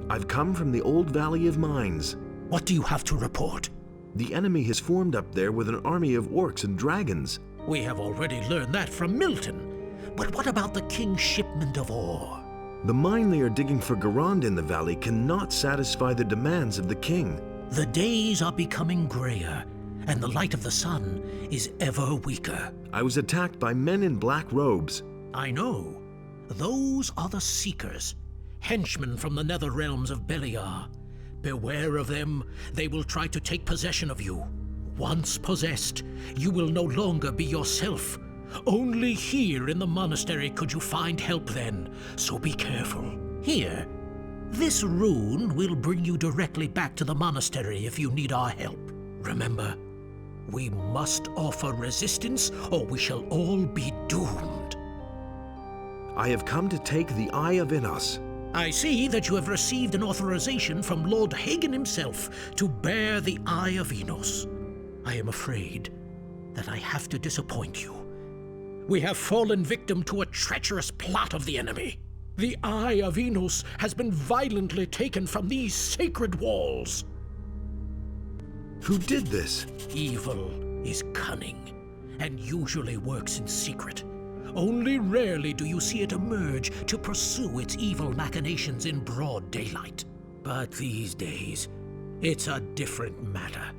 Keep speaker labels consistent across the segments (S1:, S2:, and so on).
S1: I've come from the old Valley of Mines.
S2: What do you have to report?
S1: The enemy has formed up there with an army of orcs and dragons.
S2: We have already learned that from Milton. But what about the king's shipment of ore?
S1: The mine they are digging for Garand in the valley cannot satisfy the demands of the king.
S2: The days are becoming grayer, and the light of the sun is ever weaker.
S1: I was attacked by men in black robes.
S2: I know. Those are the Seekers, henchmen from the nether realms of Beliar. Beware of them. They will try to take possession of you. Once possessed, you will no longer be yourself. Only here in the monastery could you find help then, so be careful. Here, this rune will bring you directly back to the monastery if you need our help. Remember, we must offer resistance or we shall all be doomed.
S1: I have come to take the Eye of Innos.
S2: I see that you have received an authorization from Lord Hagen himself to bear the Eye of Innos. I am afraid that I have to disappoint you. We have fallen victim to a treacherous plot of the enemy. The Eye of Innos has been violently taken from these sacred walls.
S1: Who did this?
S2: Evil is cunning, and usually works in secret. Only rarely do you see it emerge to pursue its evil machinations in broad daylight. But these days, it's a different matter.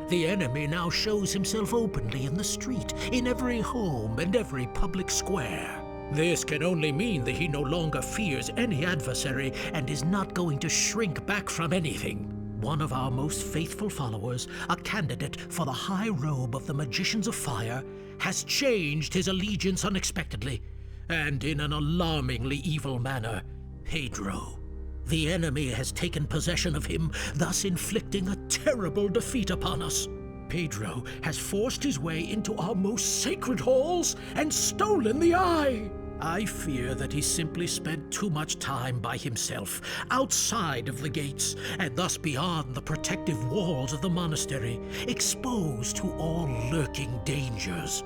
S2: The enemy now shows himself openly in the street, in every home and every public square. This can only mean that he no longer fears any adversary and is not going to shrink back from anything. One of our most faithful followers, a candidate for the high robe of the Magicians of Fire, has changed his allegiance unexpectedly, and in an alarmingly evil manner. Pedro. The enemy has taken possession of him, thus inflicting a terrible defeat upon us. Pedro has forced his way into our most sacred halls and stolen the eye. I fear that he simply spent too much time by himself, outside of the gates, and thus beyond the protective walls of the monastery, exposed to all lurking dangers.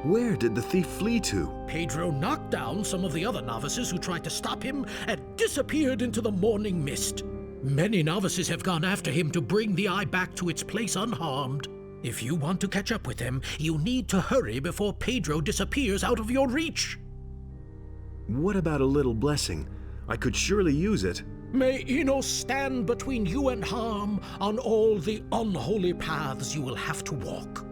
S1: Where did the thief flee to?
S2: Pedro knocked down some of the other novices who tried to stop him and disappeared into the morning mist. Many novices have gone after him to bring the eye back to its place unharmed. If you want to catch up with them, you need to hurry before Pedro disappears out of your reach.
S1: What about a little blessing? I could surely use it.
S2: May Innos stand between you and harm on all the unholy paths you will have to walk.